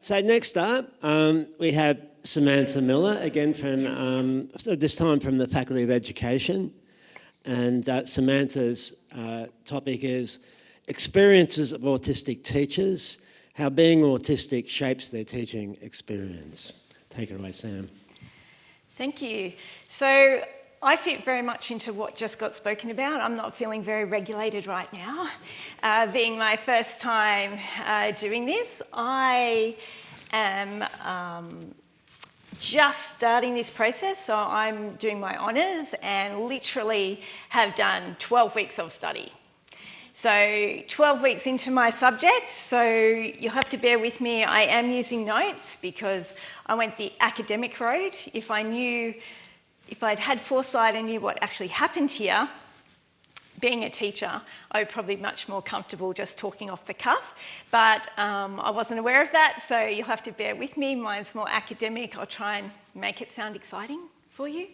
So next up, we have Samantha Miller, again from this time from the Faculty of Education. And Samantha's topic is Experiences of Autistic Teachers, How Being Autistic Shapes Their Teaching Experience. Take it away, Sam. Thank you. So I fit very much into what just got spoken about. I'm not feeling very regulated right now. Being my first time doing this, I am just starting this process. So I'm doing my honours and literally have done 12 weeks of study. So 12 weeks into my subject, so you'll have to bear with me. I am using notes because I went the academic road. If I'd had foresight and knew what actually happened here, being a teacher, I would probably be much more comfortable just talking off the cuff. But I wasn't aware of that, so you'll have to bear with me. Mine's more academic. I'll try and make it sound exciting for you.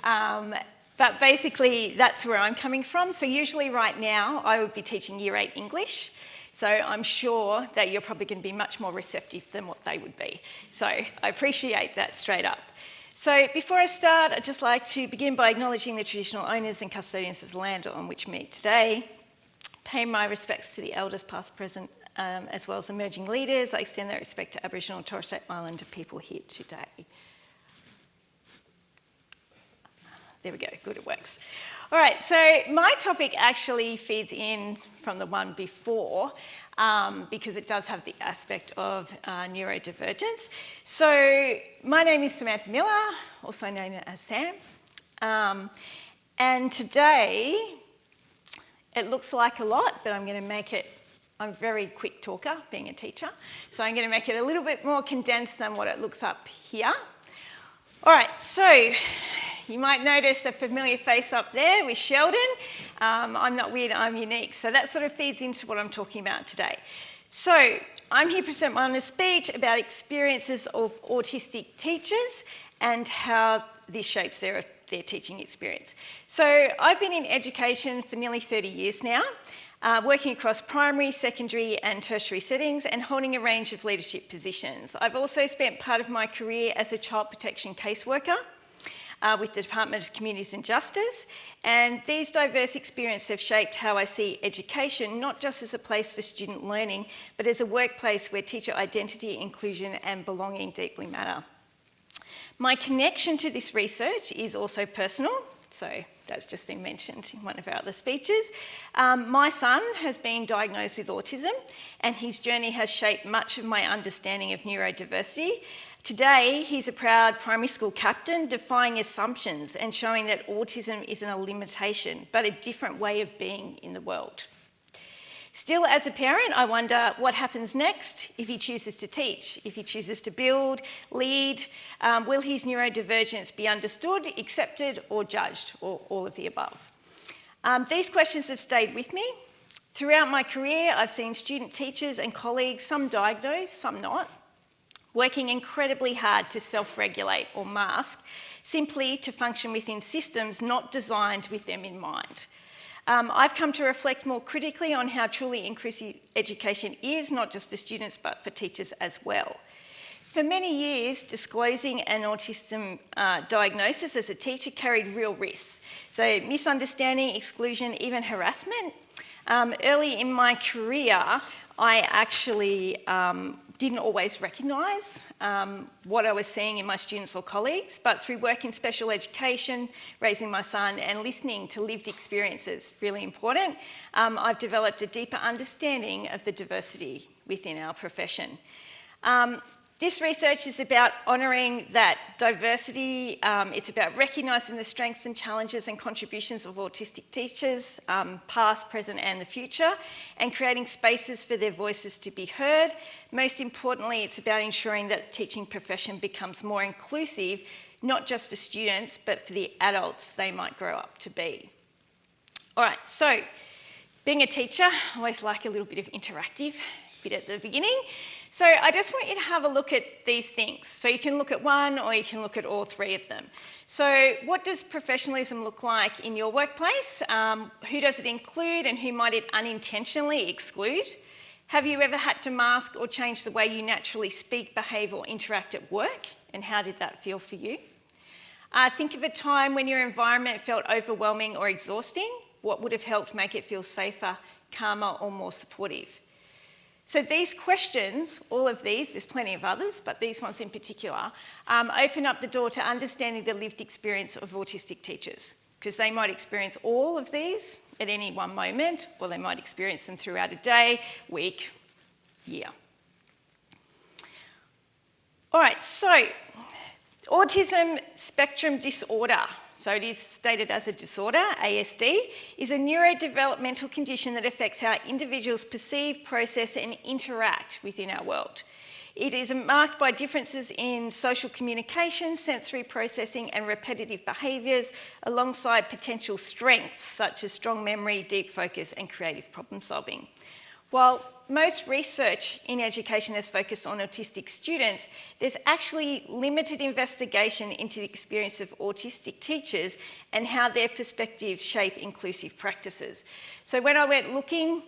But basically, that's where I'm coming from. So usually right now, I would be teaching Year 8 English. So I'm sure that you're probably going to be much more receptive than what they would be. So I appreciate that straight up. So before I start, I'd just like to begin by acknowledging the traditional owners and custodians of the land on which we meet today. Pay my respects to the elders past, present, as well as emerging leaders. I extend that respect to Aboriginal and Torres Strait Islander people here today. There we go, good, it works. All right, so my topic actually feeds in from the one before because it does have the aspect of neurodivergence. So my name is Samantha Miller, also known as Sam. And today, it looks like a lot, but I'm going to make it, I'm a very quick talker, being a teacher, so I'm going to make it a little bit more condensed than what it looks up here. All right, so you might notice a familiar face up there with Sheldon. I'm not weird, I'm unique. So that sort of feeds into what I'm talking about today. So I'm here to present my honest speech about experiences of autistic teachers and how this shapes their teaching experience. So I've been in education for nearly 30 years now, working across primary, secondary and tertiary settings and holding a range of leadership positions. I've also spent part of my career as a child protection caseworker with the Department of Communities and Justice, and these diverse experiences have shaped how I see education, not just as a place for student learning, but as a workplace where teacher identity, inclusion and belonging deeply matter. My connection to this research is also personal, so that's just been mentioned in one of our other speeches. My son has been diagnosed with autism, and his journey has shaped much of my understanding of neurodiversity. Today, he's a proud primary school captain, defying assumptions and showing that autism isn't a limitation, but a different way of being in the world. Still, as a parent, I wonder what happens next if he chooses to teach, if he chooses to build, lead. Will his neurodivergence be understood, accepted, or judged, or all of the above? These questions have stayed with me. Throughout my career, I've seen student teachers and colleagues, some diagnosed, some not, working incredibly hard to self-regulate or mask, simply to function within systems not designed with them in mind. I've come to reflect more critically on how truly inclusive education is, not just for students, but for teachers as well. For many years, disclosing an autism diagnosis as a teacher carried real risks. So misunderstanding, exclusion, even harassment. Early in my career, I actually didn't always recognise what I was seeing in my students or colleagues, but through work in special education, raising my son and listening to lived experiences, really important, I've developed a deeper understanding of the diversity within our profession. This research is about honouring that diversity. It's about recognising the strengths and challenges and contributions of autistic teachers, past, present and the future, and creating spaces for their voices to be heard. Most importantly, it's about ensuring that the teaching profession becomes more inclusive, not just for students, but for the adults they might grow up to be. All right, so being a teacher, I always like a little bit of interactive bit at the beginning. So I just want you to have a look at these things. So you can look at one or you can look at all three of them. So what does professionalism look like in your workplace? Who does it include and who might it unintentionally exclude? Have you ever had to mask or change the way you naturally speak, behave, or interact at work? And how did that feel for you? Think of a time when your environment felt overwhelming or exhausting. What would have helped make it feel safer, calmer, or more supportive? So these questions, all of these, there's plenty of others, but these ones in particular, open up the door to understanding the lived experience of autistic teachers, because they might experience all of these at any one moment, or they might experience them throughout a day, week, year. All right, so autism spectrum disorder, so it is stated as a disorder, ASD, is a neurodevelopmental condition that affects how individuals perceive, process, and interact within our world. It is marked by differences in social communication, sensory processing, and repetitive behaviours, alongside potential strengths such as strong memory, deep focus, and creative problem solving. While most research in education has focused on autistic students, there's actually limited investigation into the experience of autistic teachers and how their perspectives shape inclusive practices. So when I went looking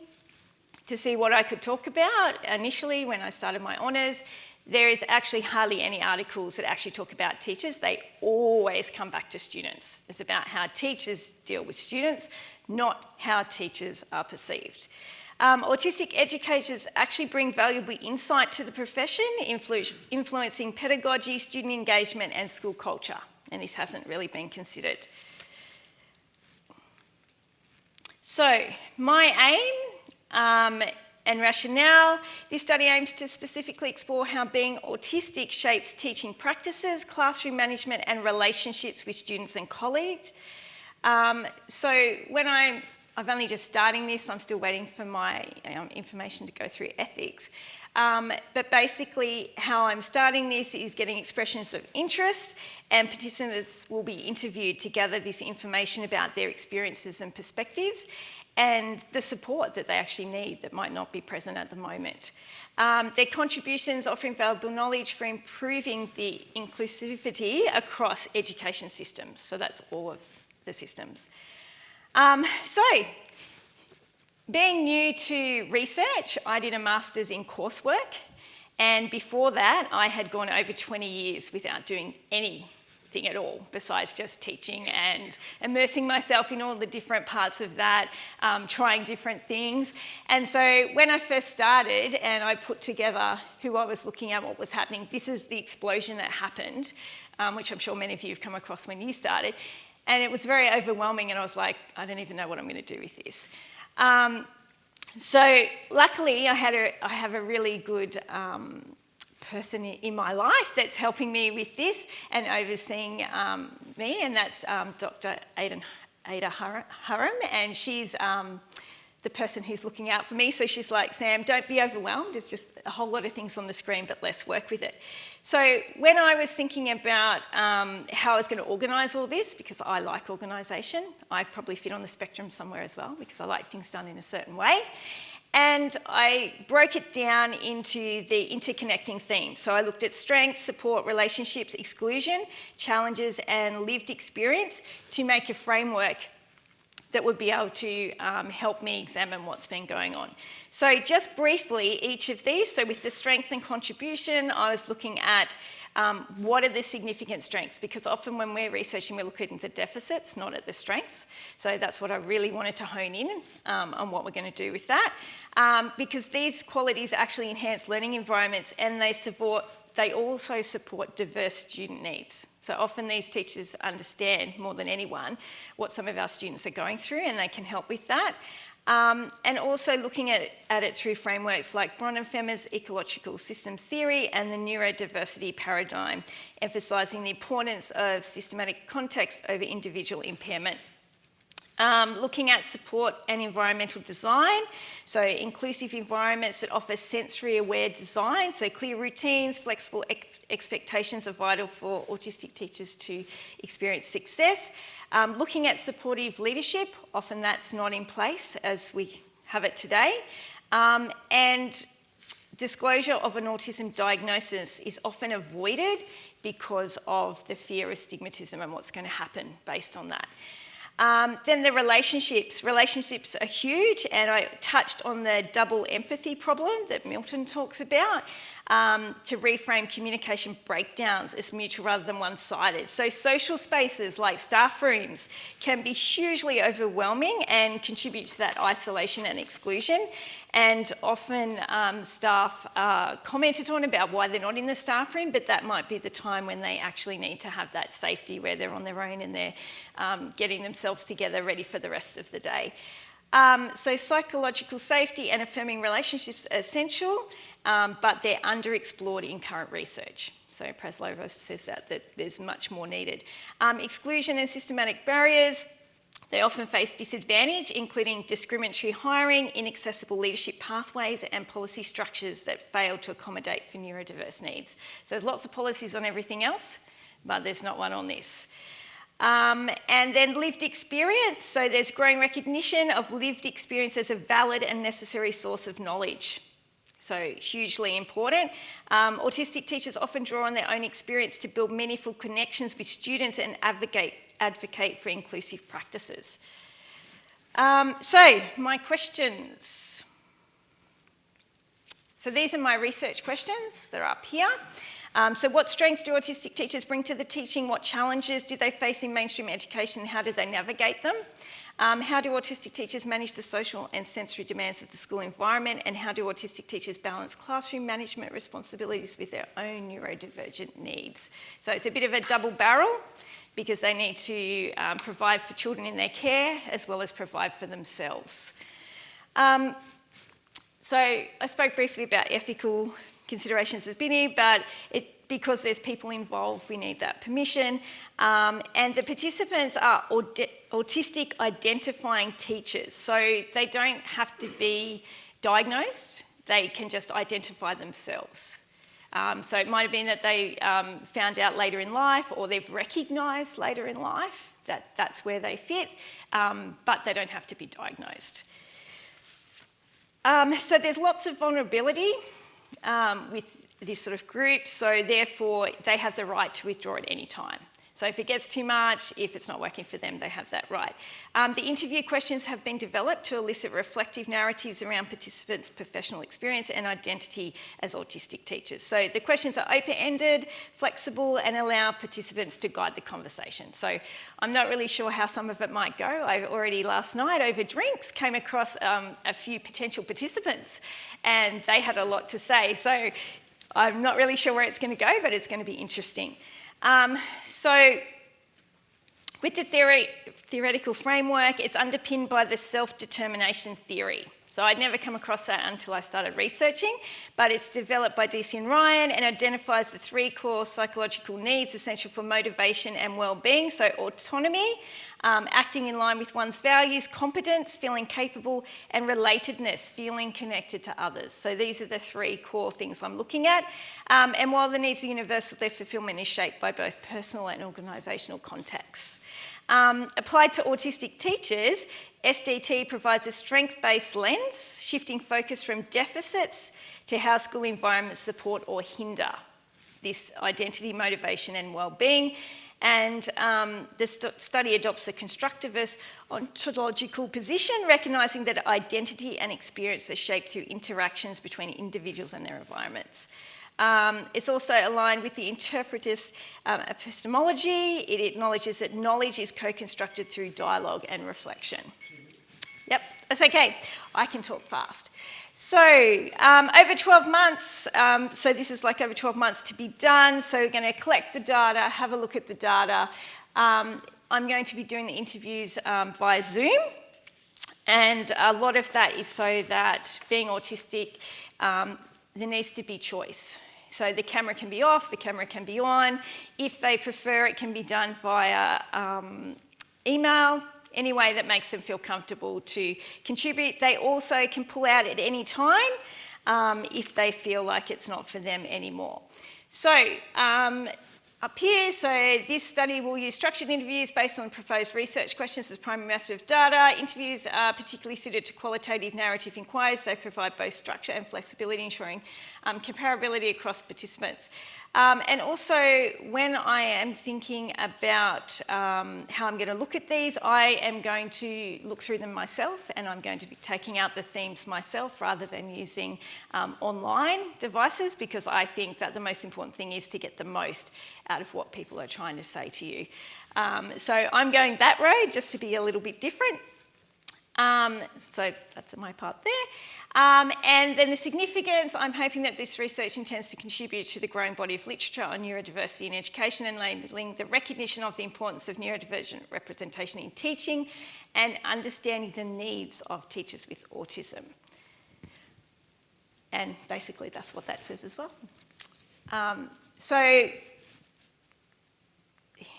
to see what I could talk about initially when I started my honours, there is actually hardly any articles that actually talk about teachers. They always come back to students. It's about how teachers deal with students, not how teachers are perceived. Autistic educators actually bring valuable insight to the profession, influencing pedagogy, student engagement, and school culture. And this hasn't really been considered. So, my aim and rationale, this study aims to specifically explore how being autistic shapes teaching practices, classroom management, and relationships with students and colleagues. So when I've only just starting this, I'm still waiting for my information to go through ethics. But basically how I'm starting this is getting expressions of interest, and participants will be interviewed to gather this information about their experiences and perspectives and the support that they actually need that might not be present at the moment. Their contributions offering valuable knowledge for improving the inclusivity across education systems. So that's all of the systems. So, being new to research, I did a master's in coursework, and before that I had gone over 20 years without doing anything at all besides just teaching and immersing myself in all the different parts of that, trying different things. And so when I first started and I put together who I was looking at, what was happening, this is the explosion that happened, which I'm sure many of you have come across when you started. And it was very overwhelming, and I was like, I don't even know what I'm going to do with this. So luckily, I have a really good person in my life that's helping me with this and overseeing me, and that's Dr. Ada Haram, and she's the person who's looking out for me. So she's like, Sam, don't be overwhelmed. There's just a whole lot of things on the screen, but let's work with it. So when I was thinking about how I was going to organise all this, because I like organisation, I probably fit on the spectrum somewhere as well, because I like things done in a certain way. And I broke it down into the interconnecting themes. So I looked at strengths, support, relationships, exclusion, challenges, and lived experience to make a framework that would be able to help me examine what's been going on. So just briefly, each of these, so with the strength and contribution, I was looking at what are the significant strengths, because often when we're researching, we're looking at the deficits, not at the strengths. So that's what I really wanted to hone in on what we're going to do with that, because these qualities actually enhance learning environments, and they also support diverse student needs. So often these teachers understand more than anyone what some of our students are going through, and they can help with that. And also looking at it through frameworks like Bronfen's ecological systems theory and the neurodiversity paradigm, emphasising the importance of systematic context over individual impairment. Looking at support and environmental design, so inclusive environments that offer sensory-aware design, so clear routines, flexible expectations are vital for autistic teachers to experience success. Looking at supportive leadership, often that's not in place as we have it today. And disclosure of an autism diagnosis is often avoided because of the fear of stigmatism and what's going to happen based on that. Then the relationships. Relationships are huge, and I touched on the double empathy problem that Milton talks about, to reframe communication breakdowns as mutual rather than one-sided. So social spaces like staff rooms can be hugely overwhelming and contribute to that isolation and exclusion. And often staff are commented on about why they're not in the staff room, but that might be the time when they actually need to have that safety where they're on their own and they're getting themselves together ready for the rest of the day. So psychological safety and affirming relationships are essential, but they're underexplored in current research. So Praslova says that there's much more needed. Exclusion and systematic barriers. They often face disadvantage, including discriminatory hiring, inaccessible leadership pathways, and policy structures that fail to accommodate for neurodiverse needs. So there's lots of policies on everything else, but there's not one on this. And then lived experience. So there's growing recognition of lived experience as a valid and necessary source of knowledge. So hugely important. Autistic teachers often draw on their own experience to build meaningful connections with students and advocate for inclusive practices. So my questions. So these are my research questions. They're up here. So what strengths do autistic teachers bring to the teaching? What challenges do they face in mainstream education? How do they navigate them? How do autistic teachers manage the social and sensory demands of the school environment? And how do autistic teachers balance classroom management responsibilities with their own neurodivergent needs? So it's a bit of a double barrel, because they need to provide for children in their care as well as provide for themselves. So I spoke briefly about ethical considerations as being, but because there's people involved, we need that permission. And the participants are autistic identifying teachers. So they don't have to be diagnosed, they can just identify themselves. So it might have been that they found out later in life, or they've recognised later in life that that's where they fit, but they don't have to be diagnosed. So there's lots of vulnerability with this sort of group, so therefore they have the right to withdraw at any time. So if it gets too much, if it's not working for them, they have that right. The interview questions have been developed to elicit reflective narratives around participants' professional experience and identity as autistic teachers. So the questions are open-ended, flexible, and allow participants to guide the conversation. So I'm not really sure how some of it might go. I already last night over drinks came across a few potential participants, and they had a lot to say. So I'm not really sure where it's going to go, but it's going to be interesting. So with the theoretical framework, it's underpinned by the self-determination theory. So I'd never come across that until I started researching, but it's developed by DC and Ryan and identifies the 3 core psychological needs essential for motivation and well-being. So autonomy, acting in line with one's values, competence, feeling capable, and relatedness, feeling connected to others. So these are the 3 core things I'm looking at. And while the needs are universal, their fulfilment is shaped by both personal and organisational contexts. Applied to autistic teachers, SDT provides a strength-based lens, shifting focus from deficits to how school environments support or hinder this identity, motivation and well-being. And the study adopts a constructivist ontological position, recognising that identity and experience are shaped through interactions between individuals and their environments. It's also aligned with the interpretivist epistemology. It acknowledges that knowledge is co-constructed through dialogue and reflection. Yep, that's okay. I can talk fast. So over 12 months, so this is like over 12 months to be done. So we're going to collect the data, have a look at the data. I'm going to be doing the interviews via Zoom. And a lot of that is so that being autistic, there needs to be choice. So the camera can be off, the camera can be on. If they prefer, it can be done via email, any way that makes them feel comfortable to contribute. They also can pull out at any time if they feel like it's not for them anymore. So up here. So this study will use structured interviews based on proposed research questions as primary method of data. Interviews are particularly suited to qualitative narrative inquiries. They provide both structure and flexibility, ensuring comparability across participants. And also, when I am thinking about how I'm going to look at these, I am going to look through them myself, and I'm going to be taking out the themes myself rather than using online devices, because I think that the most important thing is to get the most out of what people are trying to say to you. So I'm going that road just to be a little bit different. So that's my part there. And then the significance, I'm hoping that this research intends to contribute to the growing body of literature on neurodiversity in education, enabling the recognition of the importance of neurodivergent representation in teaching and understanding the needs of teachers with autism. And basically that's what that says as well. So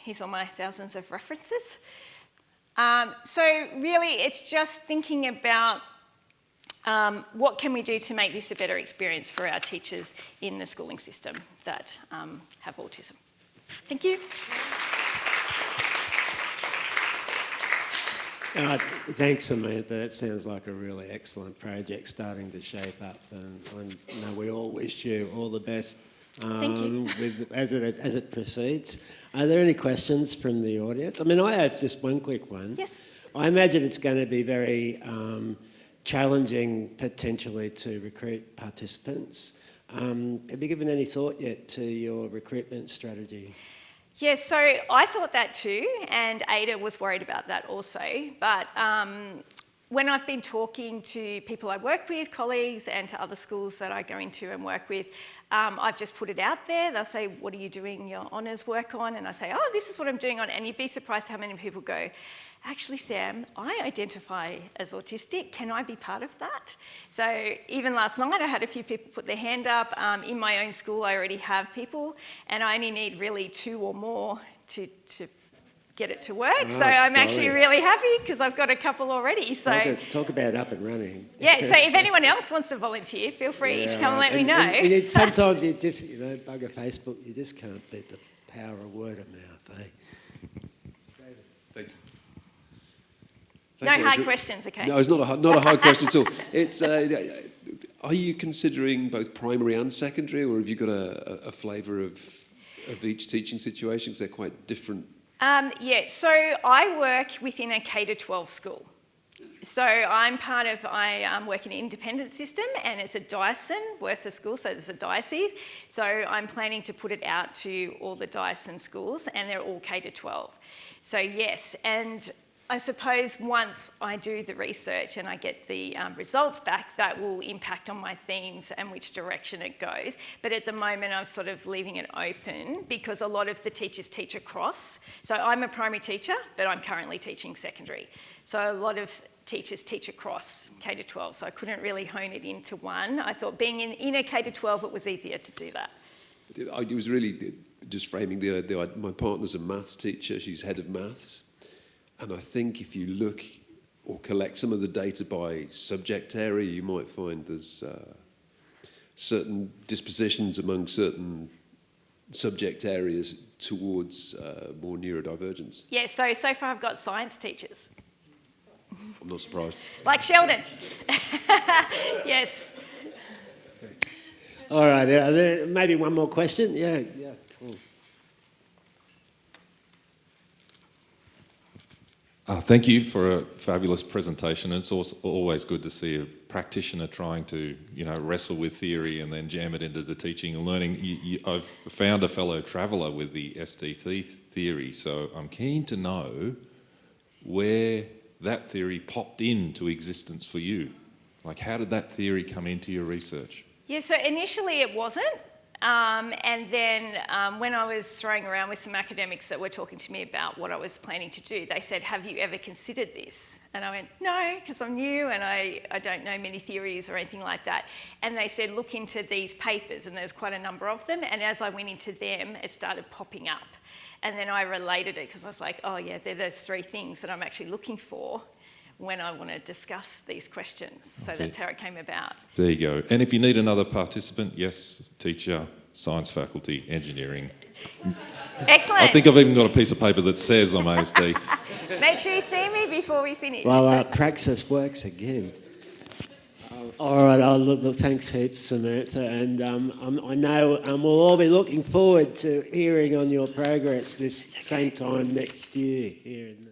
here's all my thousands of references. So really it's just thinking about what can we do to make this a better experience for our teachers in the schooling system that have autism. Thank you. Thanks, Samantha. That sounds like a really excellent project starting to shape up, and I know we all wish you all the best as it proceeds. Are there any questions from the audience? I mean, I have just one quick one. Yes. I imagine it's going to be very challenging potentially to recruit participants. Have you given any thought yet to your recruitment strategy? Yes, so I thought that too, and Ada was worried about that also. But when I've been talking to people I work with, colleagues, and to other schools that I go into and work with, I've just put it out there. They'll say, what are you doing your honours work on? And I say, oh, this is what I'm doing on. And you'd be surprised how many people go, actually, Sam, I identify as autistic. Can I be part of that? So even last night, I had a few people put their hand up. In my own school, I already have people, and I only need really 2 or more to get it to work. So I'm actually really happy because I've got a couple already. So talk about up and running. Yeah, so if anyone else wants to volunteer, feel free to come and let me know. And sometimes you just, bugger Facebook, you just can't beat the power of word of mouth, eh? Thank you. No hard questions, okay? No, it's not a hard question at all. It's, are you considering both primary and secondary, or have you got a flavour of each teaching situation? Because they're quite different. Yeah, so I work within a K-12 school. So I work in an independent system, and it's a diocese worth of schools, so there's a diocese. So I'm planning to put it out to all the diocesan schools, and they're all K-12. So yes, and I suppose once I do the research and I get the results back, that will impact on my themes and which direction it goes. But at the moment, I'm sort of leaving it open because a lot of the teachers teach across. So I'm a primary teacher, but I'm currently teaching secondary. So a lot of teachers teach across K-12, so I couldn't really hone it into one. I thought being in a K-12, it was easier to do that. It was really just framing my partner's a maths teacher. She's head of maths. And I think if you look or collect some of the data by subject area, you might find there's certain dispositions among certain subject areas towards more neurodivergence. Yeah, so far I've got science teachers. I'm not surprised. Like Sheldon. Yes. All right, are there maybe one more question? Yeah, cool. Thank you for a fabulous presentation. It's also always good to see a practitioner trying to, wrestle with theory and then jam it into the teaching and learning. I've found a fellow traveller with the STT theory, so I'm keen to know where that theory popped into existence for you. Like, how did that theory come into your research? Yeah, so initially it wasn't. And then when I was throwing around with some academics that were talking to me about what I was planning to do, they said, have you ever considered this? And I went, no, because I'm new and I don't know many theories or anything like that. And they said, look into these papers, and there's quite a number of them. And as I went into them, it started popping up. And then I related it because I was like, oh yeah, they're those 3 things that I'm actually looking for when I want to discuss these questions. So that's how it came about. There you go. And if you need another participant, yes, teacher, science faculty, engineering, Excellent. I think I've even got a piece of paper that says I'm ASD. Make sure you see me before we finish. Well, praxis works again. All right, look, thanks heaps, Samantha, and I know we'll all be looking forward to hearing on your progress this same time next year here in